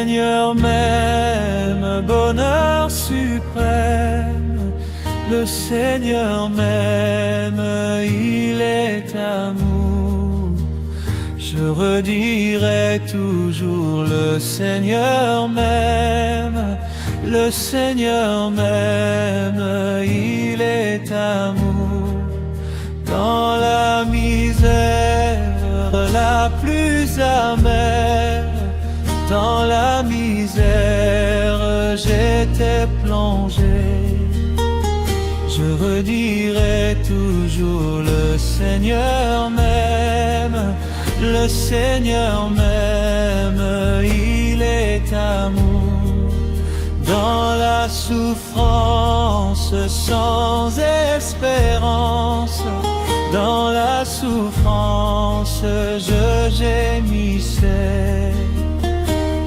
Seigneur m'aime, bonheur suprême. Le Seigneur m'aime, il est amour. Je redirai toujours, le Seigneur m'aime. Le Seigneur m'aime, il est amour. Dans la misère la plus amère, dans la misère j'étais plongé. Je redirai toujours, le Seigneur m'aime. Le Seigneur m'aime, il est amour. Dans la souffrance sans espérance, dans la souffrance je gémissais.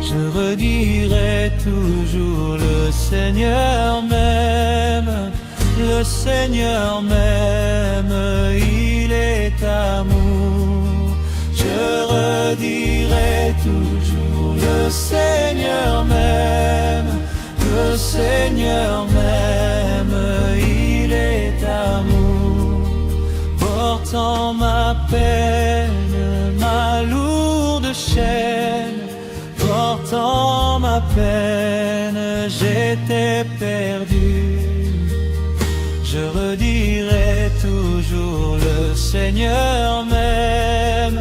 Je redirai toujours, le Seigneur m'aime. Le Seigneur m'aime, il est amour. Je redirai toujours, le Seigneur m'aime. Le Seigneur m'aime, il est amour. Portant ma peine, ma lourde chaîne, portant ma peine, j'étais perdu. Je redirai toujours, le Seigneur m'aime.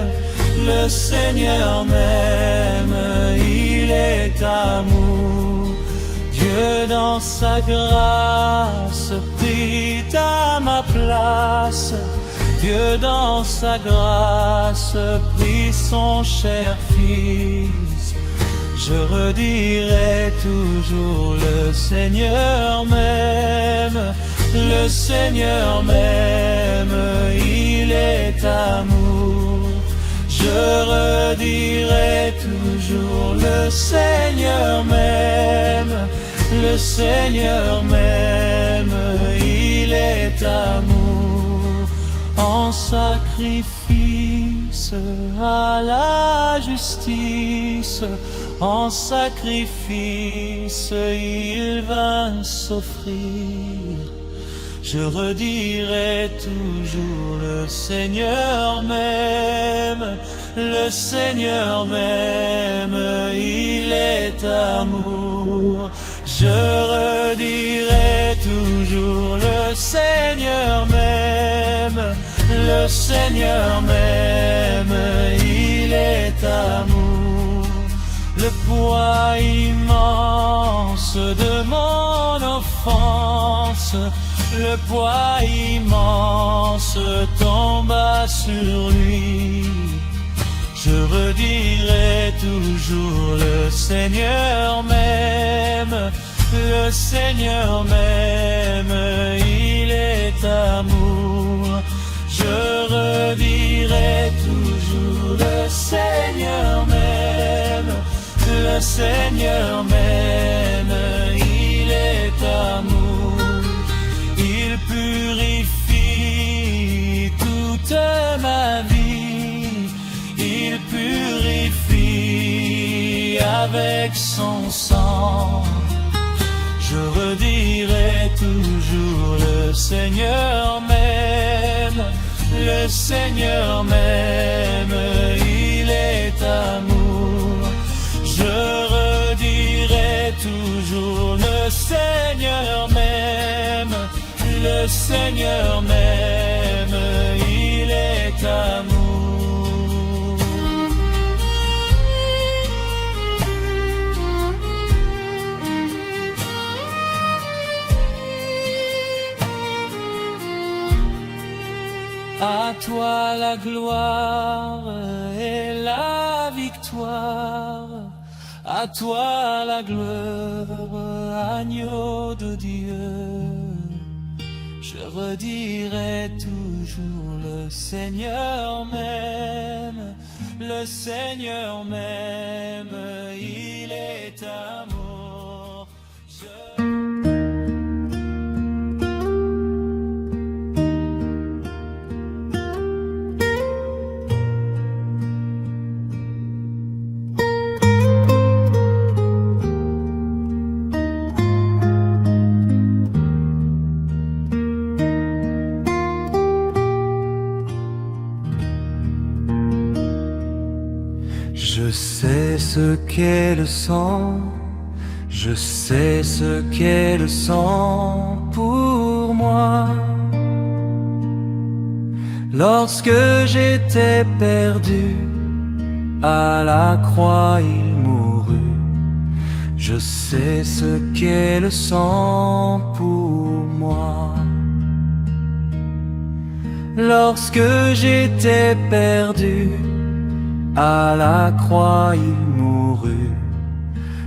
Le Seigneur m'aime, il est amour. Dieu dans sa grâce prit à ma place. Dieu dans sa grâce prit son cher Fils. Je redirai toujours, le Seigneur m'aime. Le Seigneur m'aime, il est amour. Je redirai toujours, le Seigneur m'aime. Le Seigneur m'aime, il est amour. En sacrifice à la justice, en sacrifice il vint s'offrir. Je redirai toujours, le Seigneur m'aime. Le Seigneur m'aime, il est amour. Je redirai toujours, le Seigneur m'aime. Le Seigneur m'aime, il est amour. Le poids immense de mon offense, le poids immense tomba sur lui. Je redirai toujours, le Seigneur m'aime. Le Seigneur m'aime, il est amour. Je redirai toujours, le Seigneur m'aime. Le Seigneur m'aime, il est amour. Il purifie toute ma vie. Il purifie avec son sang. Je redirai toujours, le Seigneur m'aime. Le Seigneur m'aime, il est amour. Je redirai toujours, le Seigneur m'aime. Le Seigneur m'aime, il est amour. À toi la gloire et la victoire, à toi la gloire, agneau de Dieu. Je redirai toujours, le Seigneur m'aime, le Seigneur m'aime, il est amour. ce qu'est le sang, je sais ce qu'est le sang pour moi. Lorsque j'étais perdu, à la croix il mourut. Je sais ce qu'est le sang pour moi. Lorsque j'étais perdu, à la croix il mourut.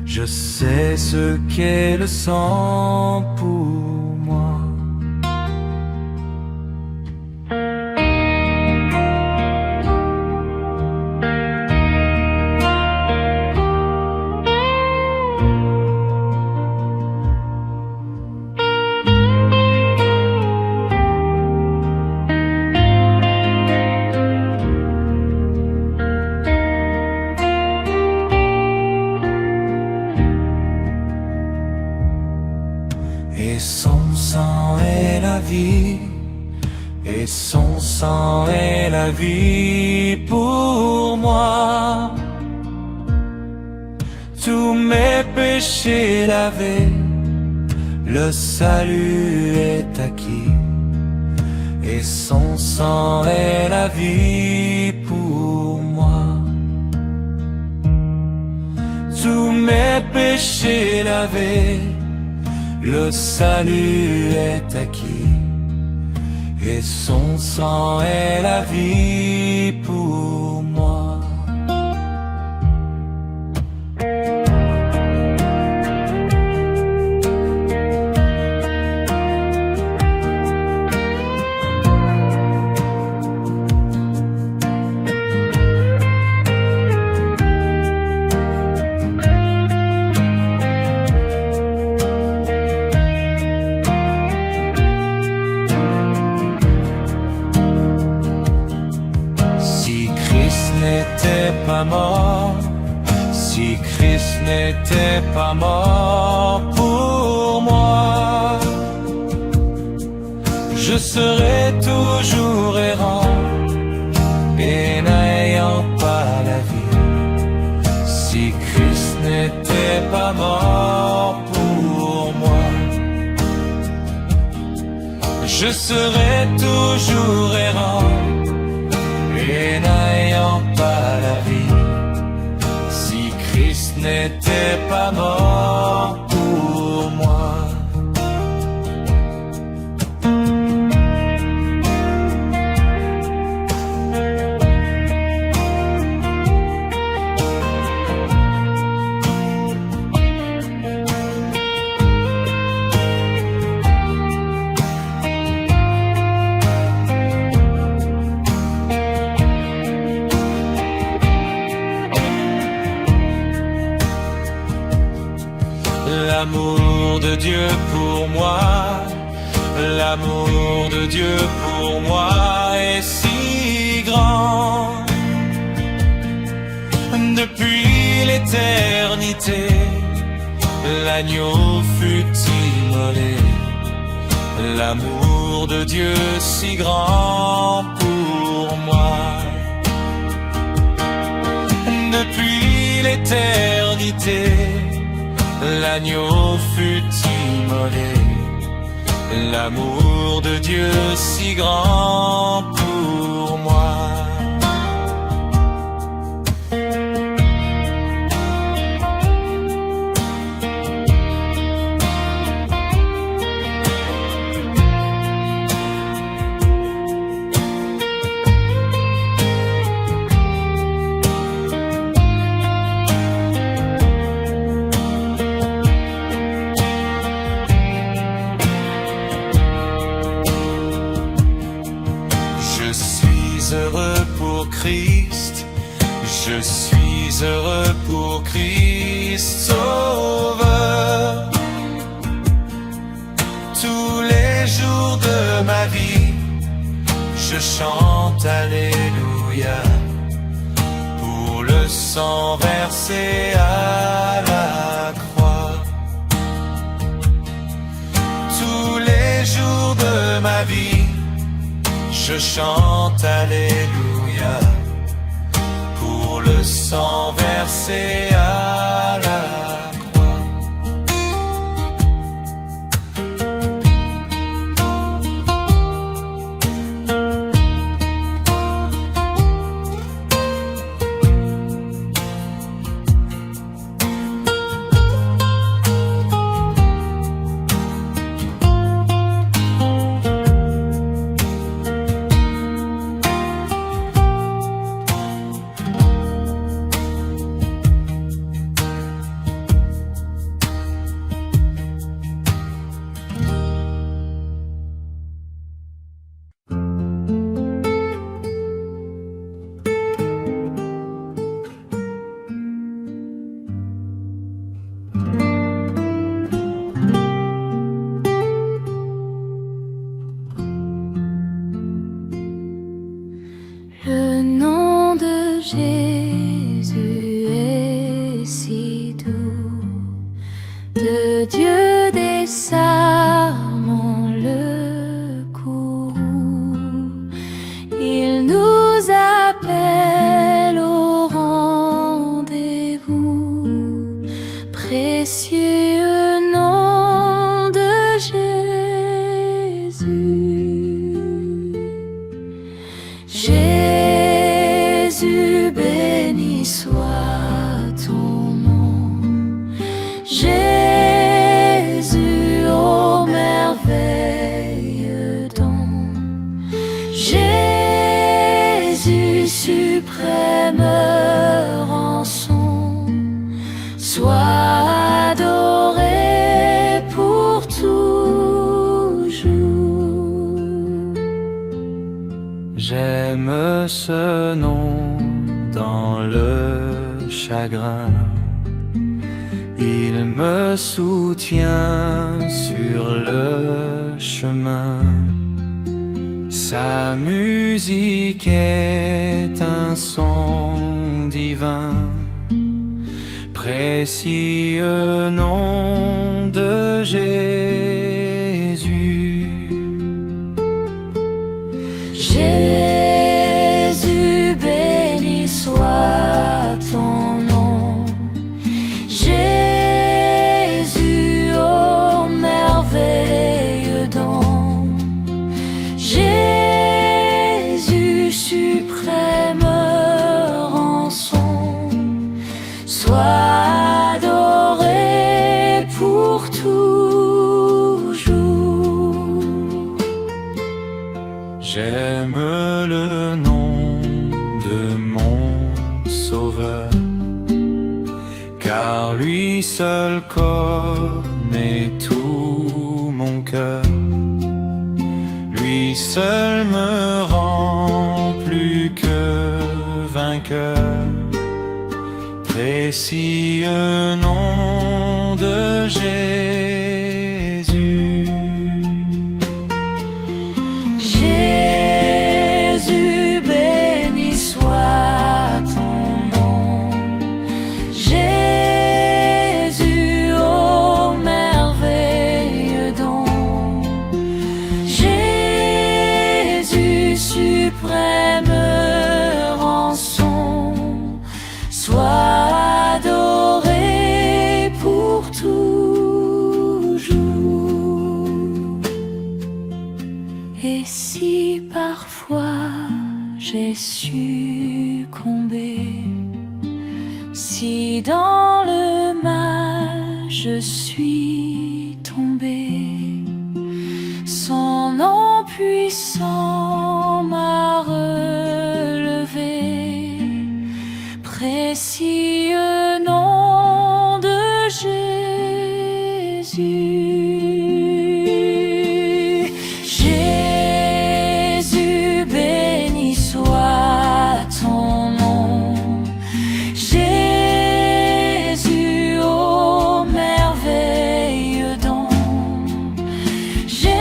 Je sais ce qu'est le sang pour moi. Et son sang est la vie, et son sang est la vie pour moi. Tous mes péchés lavés, le salut est acquis, et son sang est la vie pour moi. Tous mes péchés lavés, le salut est acquis, et son sang est la vie pour moi. N'était pas mort, si Christ n'était pas mort pour moi, je serais toujours errant et n'ayant pas la vie. Si Christ n'était pas mort pour moi, je serais toujours errant et n'ayant pas la vie. Si Christ n'était pas mort pour moi. L'amour de Dieu pour moi, l'amour de Dieu pour moi est si grand. Depuis l'éternité, l'agneau fut immolé. L'amour de Dieu si grand pour moi. Depuis l'éternité, l'agneau fut immolé. L'amour de Dieu si grand pour moi. Heureux pour Christ, je suis heureux pour Christ Sauveur. Tous les jours de ma vie, je chante Alléluia pour le sang versé à la croix. Tous les jours de ma vie, je chante Alléluia pour le sang versé à la croix. Le nom de Jésus est si doux, de Dieu des sarments le courroux. Il nous appelle au rendez-vous, précieux nom de Jésus. Jésus, béni soit ton nom. Jésus, ô merveilleux don. Jésus, suprême rançon, sois adoré pour toujours. J'aime ce nom dans le chagrin. Il me soutient sur le chemin. Sa musique est un son divin. Précieux nom de Jésus. Jésus, béni soit ton nom. Jésus, ô merveilleux don. Jésus, suprême rançon, sois adoré pour toujours. J'aime le nom de mon Sauveur, car lui seul connaît tout mon cœur. Lui seul me rend plus que vainqueur. Précieux nom de Jésus. Jésus, béni soit ton nom. Jésus, ô merveilleux don. Jésus, suprême rançon, sois adoré pour toujours. Et si parfois j'ai succombé, si dans le mal je suis tombé, son nom puissant m'a relevé. Précieux nom de Jésus. Jésus, béni soit ton nom. Jésus, ô merveilleux don. Jésus,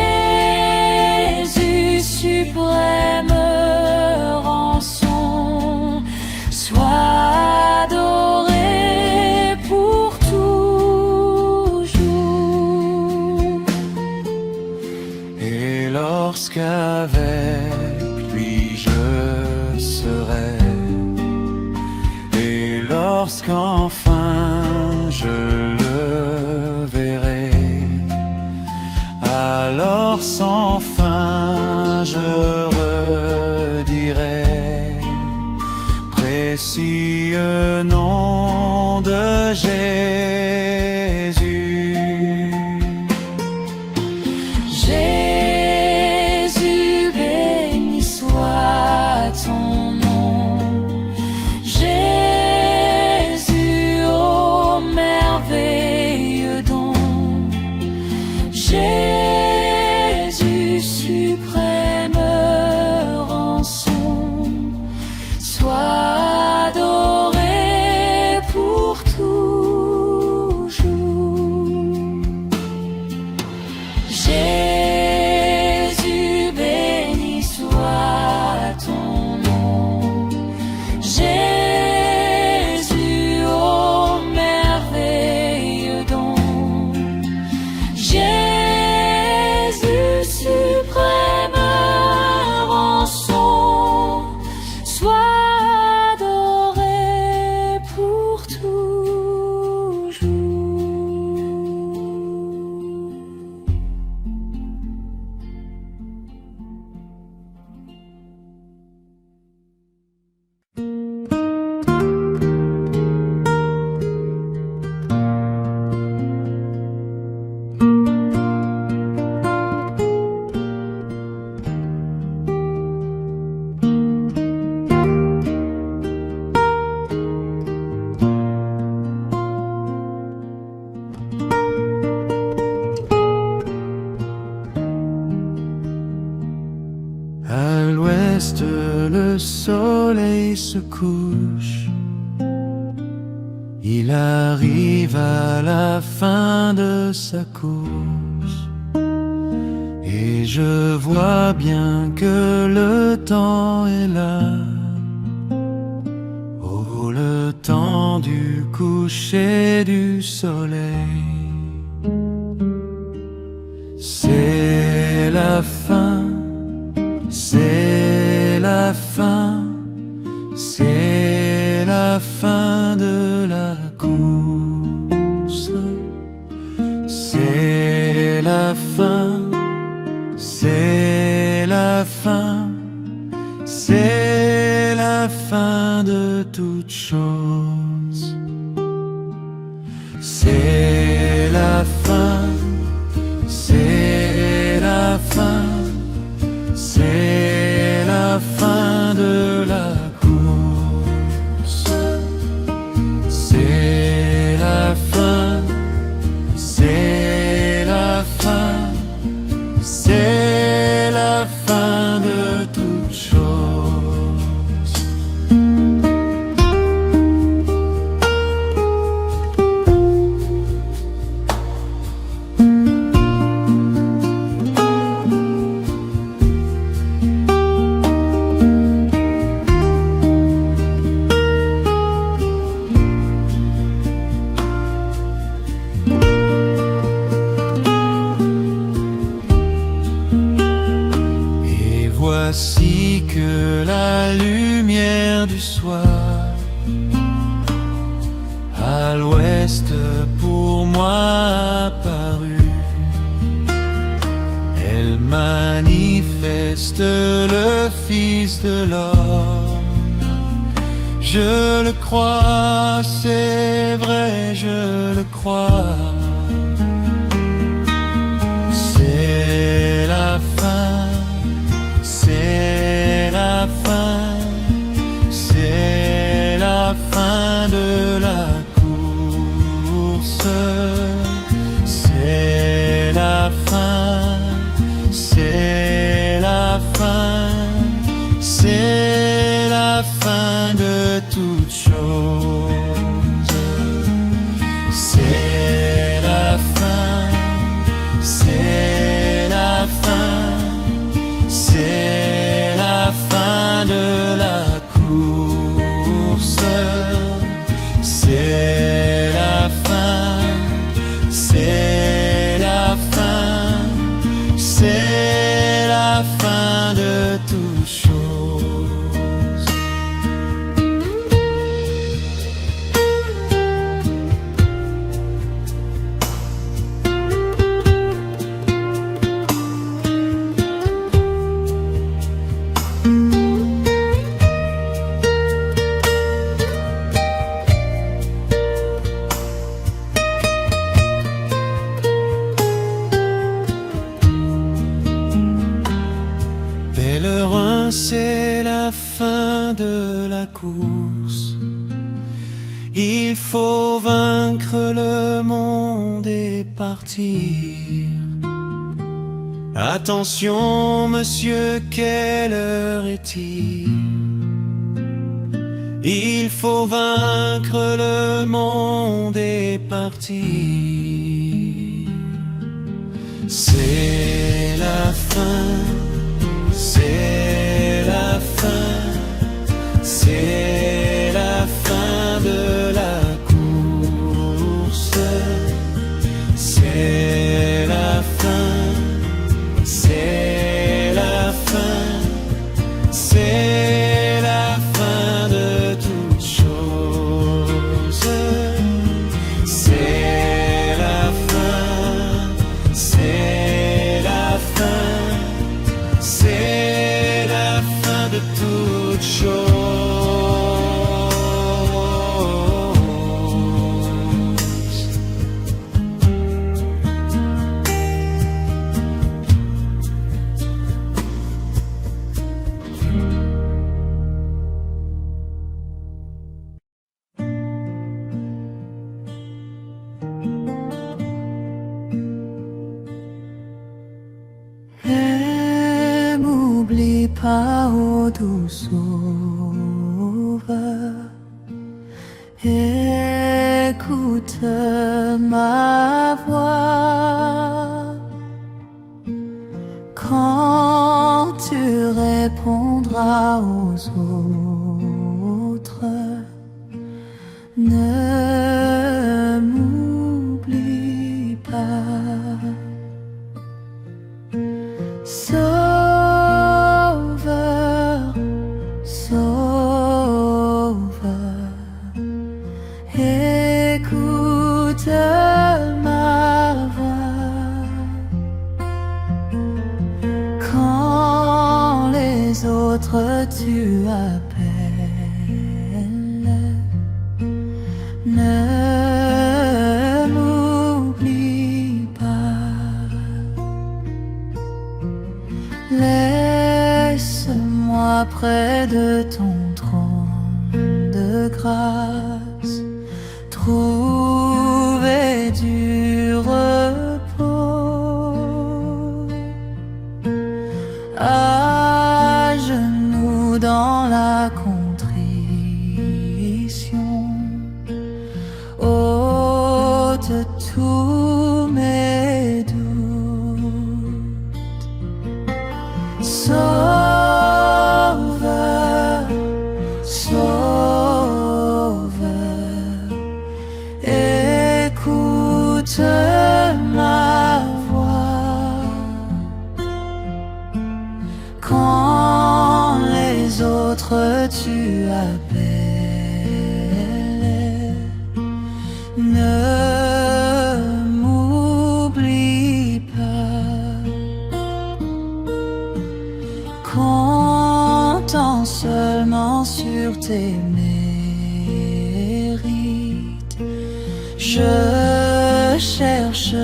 suprême rançon, sois adoré pour toujours. Et lorsqu'avec lui je serai, et lorsqu'enfin je le verrai, alors sans fin je redirai: précieux nom de Jésus. Jésus, béni soit ton nom. Jésus, ô merveilleux don. Jésus, suprême rançon. Sois adoré pour toujours. Jésus, béni soit ton nom. Jésus, ô merveilleux don. Jésus, suprême rançon. Sois adoré pour toujours. À l'ouest, le soleil se couche. Il arrive à la fin de sa course. Et je vois bien que le temps est là. Oh, le temps du coucher du soleil. C'est la fin. C'est la fin, c'est la fin de la course. C'est la fin, c'est la fin, c'est la fin de toute chose. C'est la fin, c'est la fin. C'est la fin de la course. C'est la fin, c'est la fin, c'est la fin de toute chose. Voici que la lumière du soir à l'ouest pour moi apparut. Elle manifeste le Fils de l'homme. Je le crois, c'est vrai, je le crois. C'est la fin. C'est la fin, c'est la fin de la course. C'est la fin, c'est la fin, c'est la fin de toute chose. C'est la fin, c'est la fin. C'est la fin de la course. C'est la fin, c'est la fin, c'est la fin de toute chose. fin de la course. Il faut vaincre le monde et partir. Attention, monsieur, quelle heure est-il? Il faut vaincre le monde et partir. C'est la fin, c'est la fin, c'est la fin de la course. C'est la fin, c'est la fin, c'est la fin de toute chose. C'est la fin, c'est la fin, c'est la fin de toute chose. Et m'oublie pas, ô doux sauveur, écoute ma voix. Quand tu répondras aux autres, ne m'oublie pas. Sauveur, sauveur, écoute ma voix. Quand les autres tu appelles, ne m'oublie pas. Laisse-moi près de ton trône de grâce trouver du repos. À genoux dans la contrition, ôte tous mes doutes. Sauveur, sauveur, écoute ma voix. Quand les autres tu appelles, ne m'oublie pas. Comptant seulement sur tes mérites, je cherche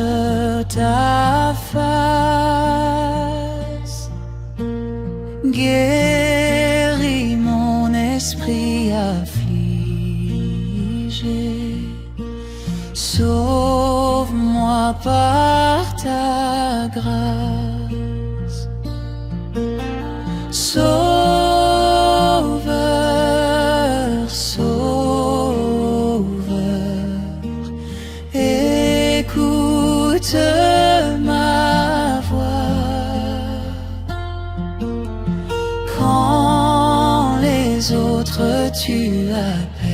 ta face. Guéris mon esprit affligé, sauve-moi par ta grâce. Sauveur, sauveur, écoute ma voix. Quand les autres tu appelles,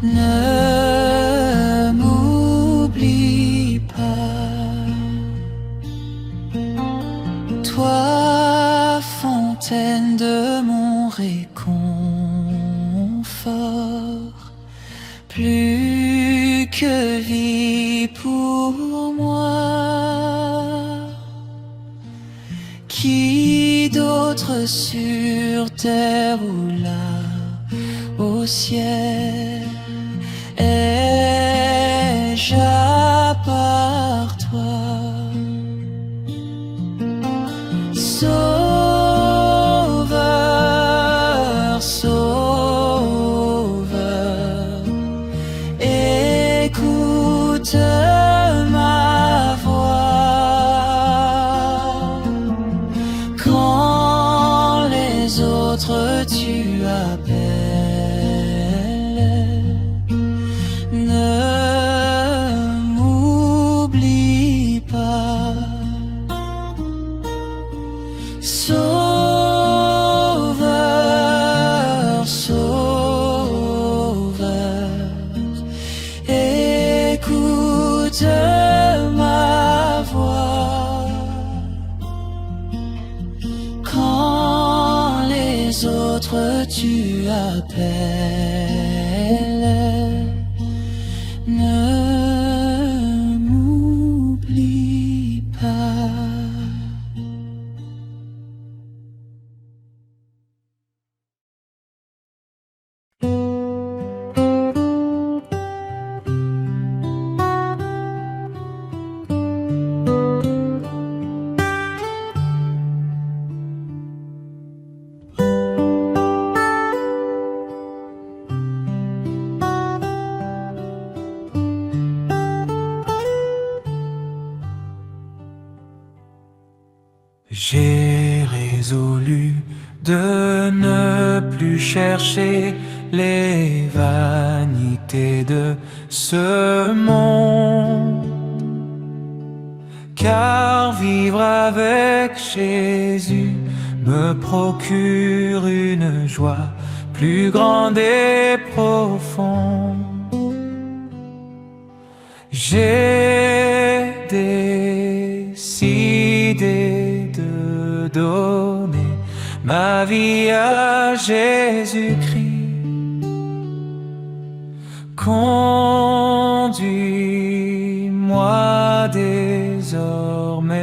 ne m'oublie pas. Toi, fontaine de mon réconfort, plus que vie pour moi. Qui d'autre sur terre ou là au ciel ai-je à part toi? Sauveur, de ma voix. Quand les autres tu appelles, ne m'oublie pas. J'ai résolu de ne plus chercher les vanités de ce monde, car vivre avec Jésus me procure une joie plus grande et profonde. J'ai décidé de donner ma vie à Jésus-Christ. Conduis-moi désormais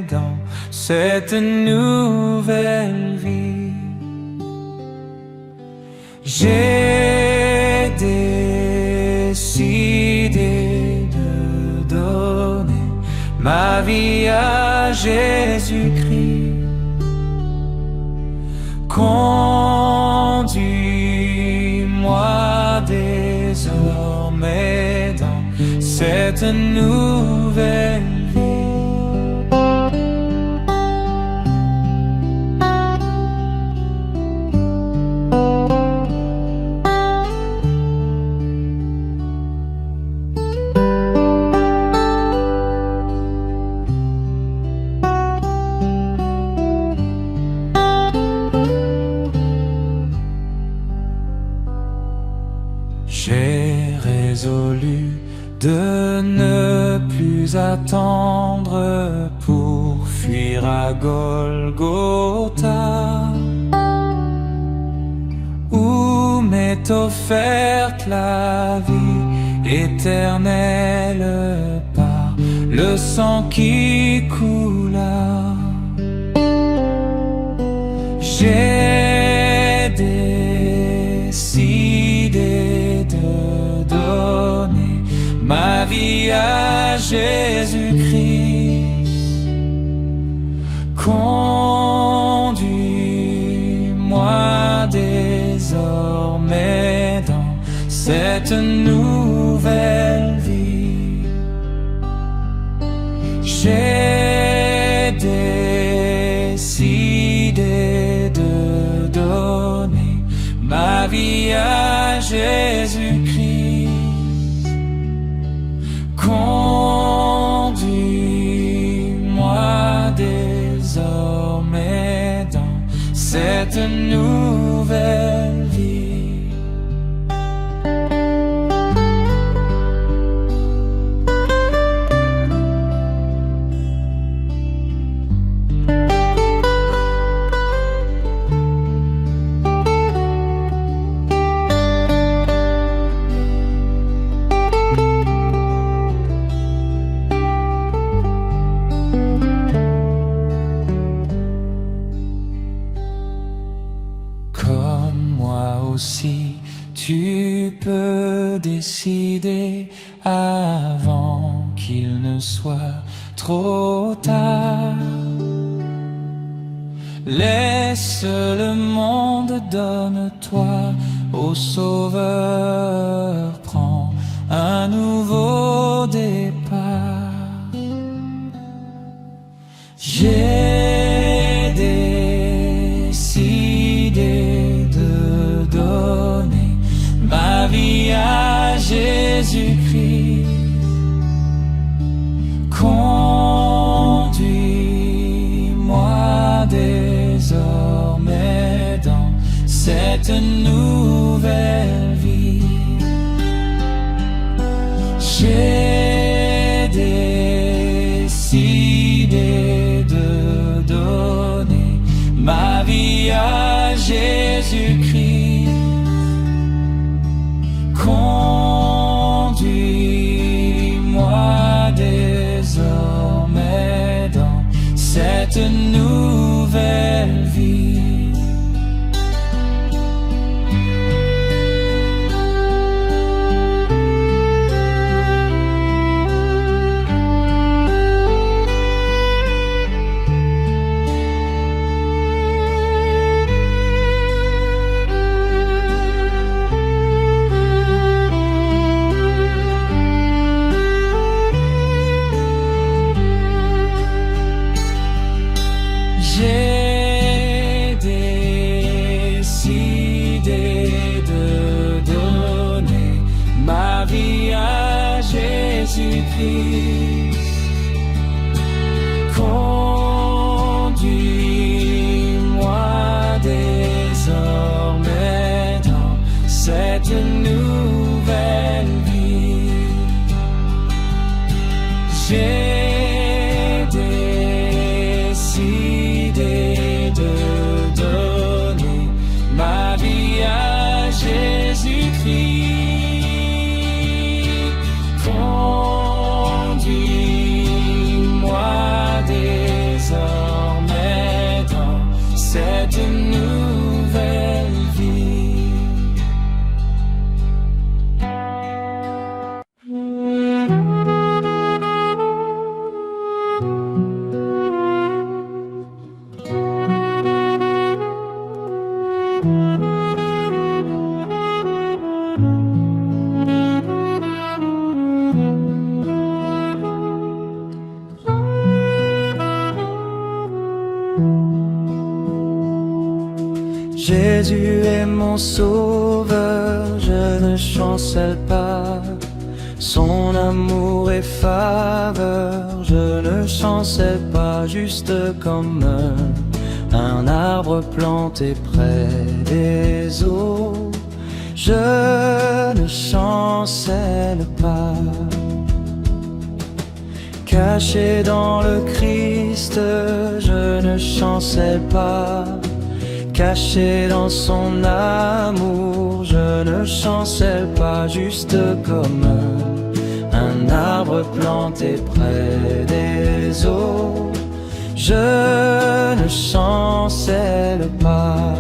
dans cette nouvelle vie. J'ai décidé de donner ma vie à Jésus-Christ. Conduis-moi désormais dans cette nouvelle vie. J'ai résolu de ne plus attendre pour fuir à Golgotha, où m'est offerte la vie éternelle par le sang qui coula. J'ai décidé de donner ma vie à Jésus-Christ. Conduis-moi désormais dans cette nouvelle vie. J'ai décidé de donner ma vie à Jésus-Christ. Conduis-moi désormais dans cette nouvelle vie. Aussi, tu peux décider avant qu'il ne soit trop tard. Laisse le monde, donne-toi au Sauveur, prends un nouveau départ. J'ai décidé de donner ma vie à Jésus-Christ. Conduis-moi désormais dans cette nouvelle vie. J'ai vie à Jésus-Christ. Conduis-moi désormais dans cette nouvelle vie. J'ai décidé de donner ma vie à Jésus-Christ. Conduis-moi désormais dans cette nouvelle vie. J'ai décidé de donner ma vie à Jésus-Christ. Conduis-moi désormais dans cette nouvelle vie. Jésus est mon sauveur, je ne chancelle pas. Son amour et faveur, je ne chancelle pas. Juste comme un arbre planté près des eaux, je ne chancelle pas. Caché dans le Christ, je ne chancelle pas. Caché dans son amour, je ne chancelle pas. Juste comme un arbre planté près des eaux, je ne chancelle pas.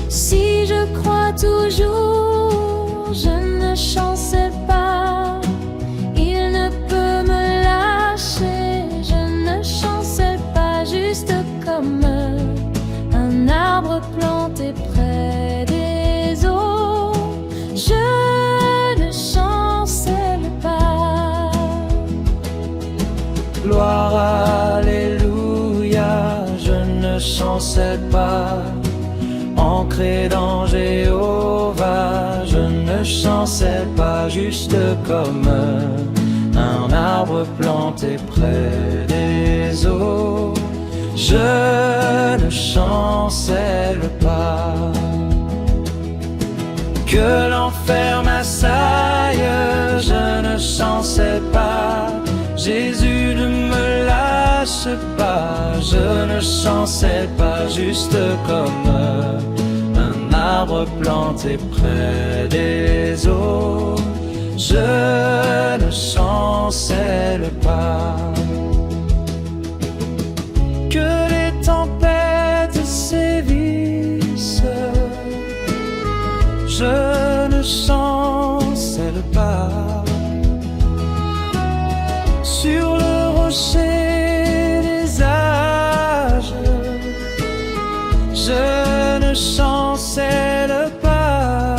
Si je crois toujours, je ne chancelle pas. Il ne peut me lâcher, je ne chancelle pas. Juste comme un arbre planté près des eaux, je ne chancelle pas. Gloire, alléluia, je ne chancelle pas. Ancré dans Jéhovah, je ne chancelle pas. Juste comme un arbre planté près des eaux, je ne chancelle pas. Que l'enfer m'assaille, je ne chancelle pas. Jésus ne me lâche pas, je ne chancelle pas. Juste comme un arbre planté près des eaux, je ne chancelle pas. Que les tempêtes sévissent, je ne chancelle pas. Sur le rocher des âges, je ne chancelle pas.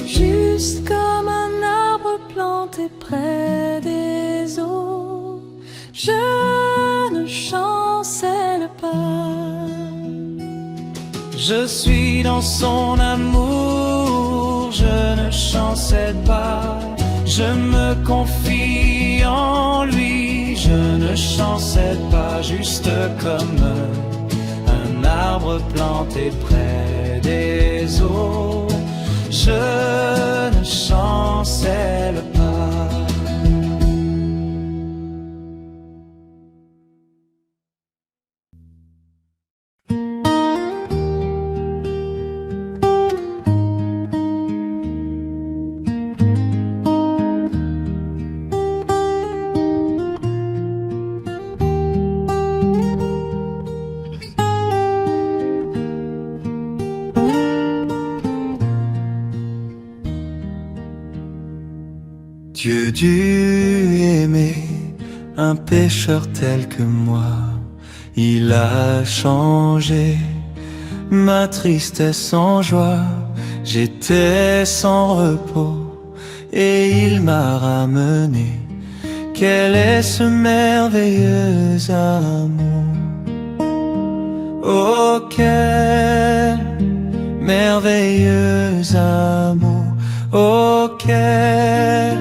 Juste comme un arbre planté près des eaux, je ne chancelle pas. Je suis dans son amour, je ne chancelle pas. Je me confie en lui, je ne chancelle pas. Juste comme un arbre planté près des eaux, je ne chancelle pas. Dieu dut aimer un pécheur tel que moi. Il a changé ma tristesse en joie. J'étais sans repos et il m'a ramené. Quel est ce merveilleux amour? Oh, quel merveilleux amour! Oh, quel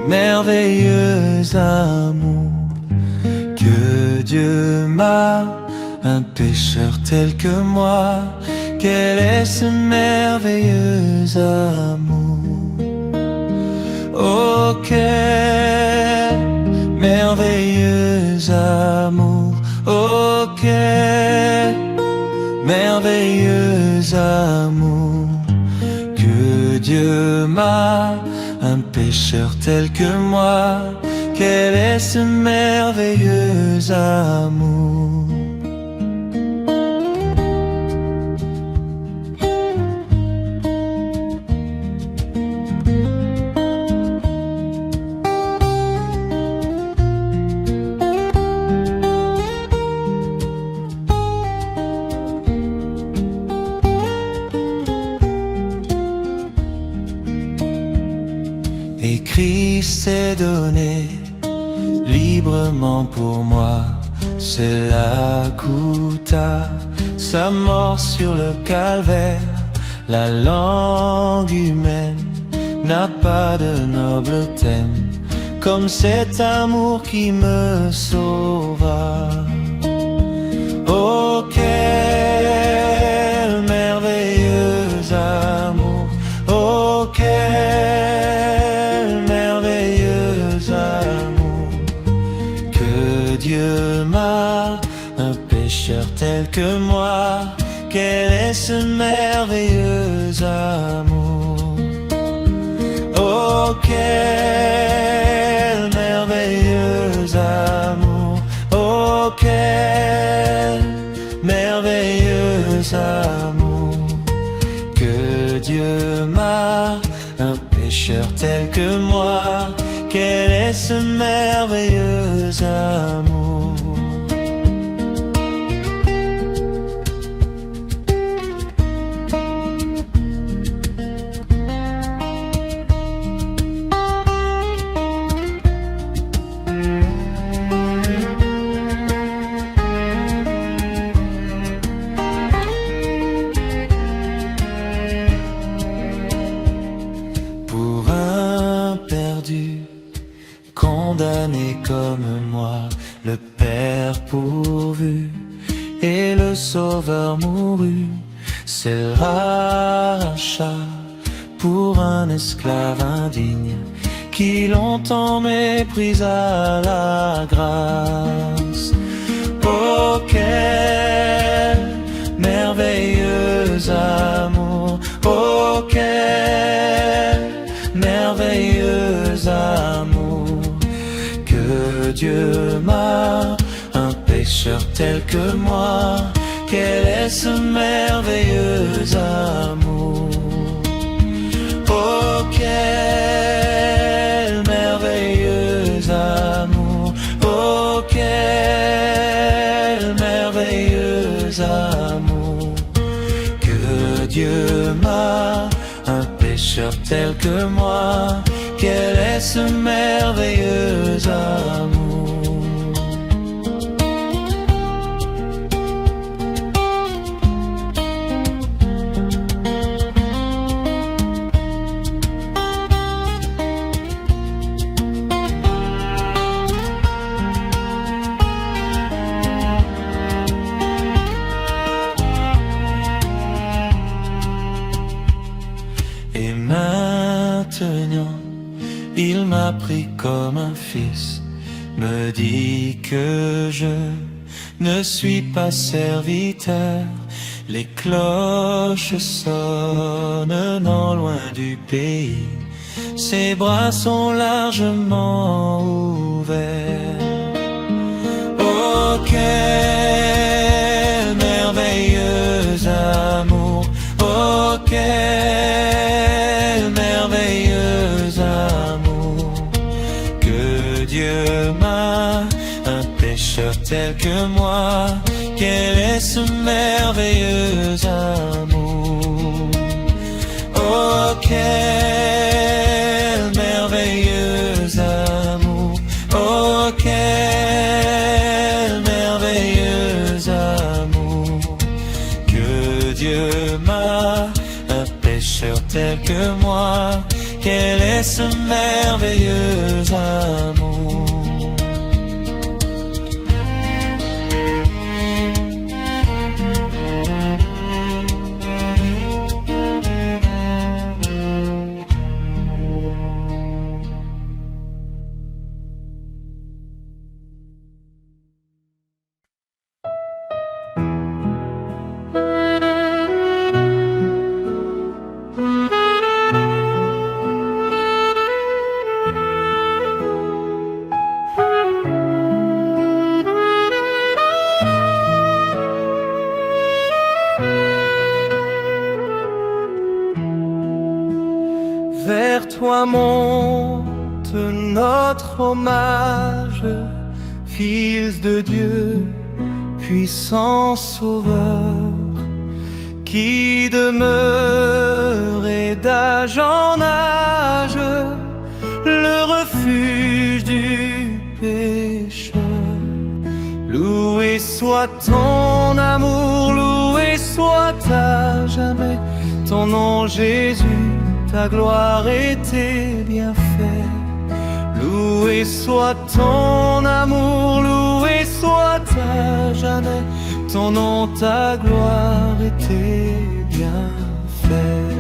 merveilleux amour que Dieu m'a, un pécheur tel que moi. Quel est ce merveilleux amour? Oh, quel merveilleux amour! Oh, quel merveilleux amour que Dieu m'a, un pécheur tel que moi. Quel est ce merveilleux amour? Et Christ s'est donné librement pour moi. Cela coûta sa mort sur le calvaire. La langue humaine n'a pas de noble thème comme cet amour qui me sauva. Oh, quel merveilleux amour! Oh, quel merveilleux amour que Dieu m'a, un pécheur tel que moi. Quel est ce merveilleux amour? Oh, quel merveilleux amour! Oh, quel merveilleux amour que Dieu m'a, un pécheur tel que moi. Quel est ce merveilleux amour? Condamné comme moi, le Père pourvu et le Sauveur mourut. C'est le rachat pour un esclave indigne qui longtemps méprisa la grâce. Oh, quel merveilleux amour! Oh, quel merveilleux amour que Dieu m'a, un pécheur tel que moi. Quel est ce merveilleux amour? Oh, quel merveilleux amour! Oh, quel merveilleux amour que Dieu m'a, un pécheur tel que moi. Quel est ce merveilleux amour? Et maintenant, il m'a pris comme un fils, me dit que je ne suis pas serviteur. Les cloches sonnent non loin du pays, ses bras sont largement ouverts. Oh, quel merveilleux amour! Oh, quel merveilleux amour Dieu m'a un pécheur tel que moi. Quel est ce merveilleux amour? Oh, quel merveilleux amour! Oh, quel merveilleux amour! Que Dieu m'a un pécheur tel que moi. Quel est ce merveilleux amour? Vers toi monte notre hommage, Fils de Dieu, puissant Sauveur, qui demeure d'âge en âge, le refuge du pécheur. Loué soit ton amour, loué soit à jamais ton nom Jésus, ta gloire et tes bienfaits. Loué soit ton amour, loué soit à jamais ton nom, ta gloire et tes bienfaits.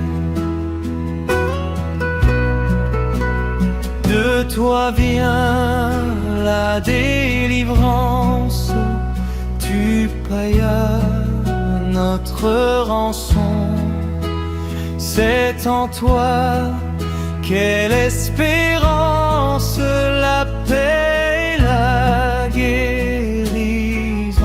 De toi vient la délivrance, tu payas notre rançon. C'est en toi quelle espérance, la paix et la guérison.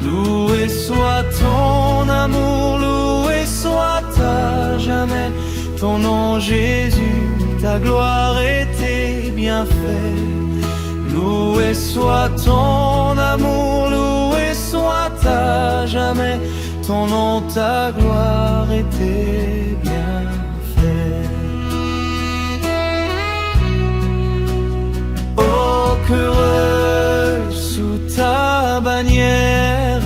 Loué soit ton amour, loué soit à jamais ton nom Jésus, ta gloire et tes bienfaits. Loué soit ton amour, loué soit à jamais ton nom, ta gloire et tes bienfaits. Oh, qu'heureux sous ta bannière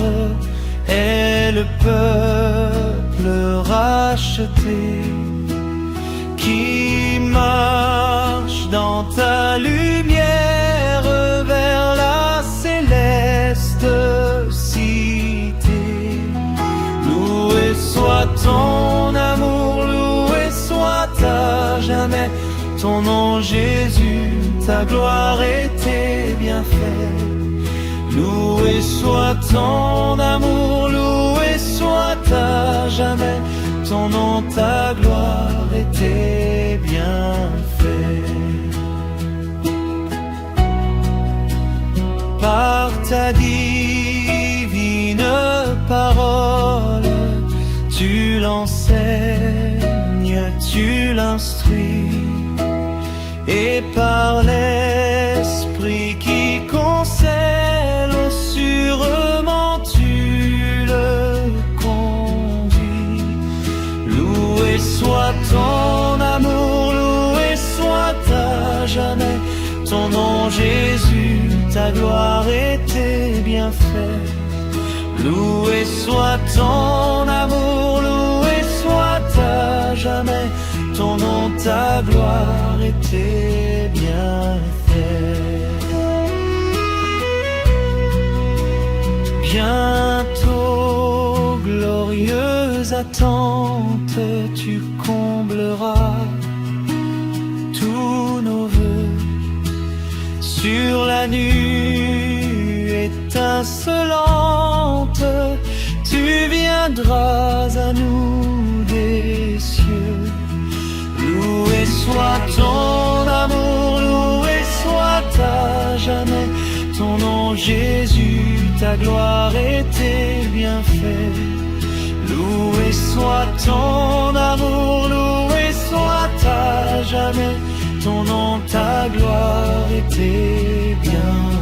est le peuple racheté, qui marche dans ta lumière vers la céleste cité. Loué soit ton amour, loué soit à jamais ton nom Jésus, ta gloire et tes bienfaits. Loué soit ton amour, loué soit à jamais ton nom, ta gloire et tes bienfaits. Par ta divine parole, tu l'enseignes, tu l'instruis, et par l'Esprit qui conseille, sûrement tu le conduis. Loué soit ton amour, loué soit à jamais ton nom Jésus, ta gloire et tes bienfaits. Loué soit ton amour, loué soit à jamais ton nom, ta gloire et tes bienfaits. Bientôt, glorieuse attente, tu combleras tous nos vœux. Sur la nue étincelante, tu viendras à nous des cieux. Loué soit ton amour, loué soit à jamais ton nom Jésus, ta gloire et tes bienfaits. Loué soit ton amour, loué soit à jamais ton nom, ta gloire et et tes bienfaits.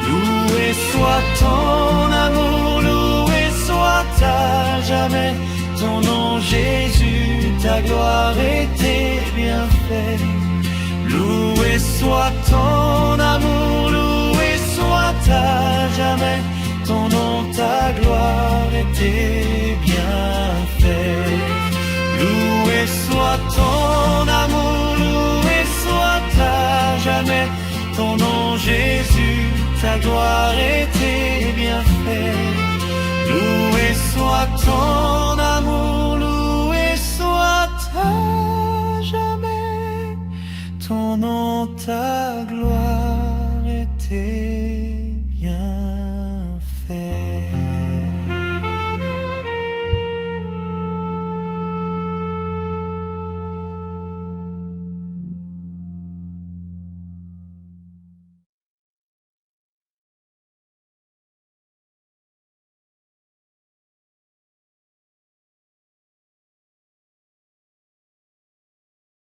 Loué soit ton amour, loué soit à jamais ton nom Jésus, ta gloire et tes bienfaits. Loué soit ton amour, loué soit à jamais ton nom, ta gloire et tes bienfaits. Loué soit ton amour, loué soit à jamais ton nom Jésus, ta gloire et tes bienfaits. Loué soit ton amour, loué soit à jamais ton nom, ta gloire et tes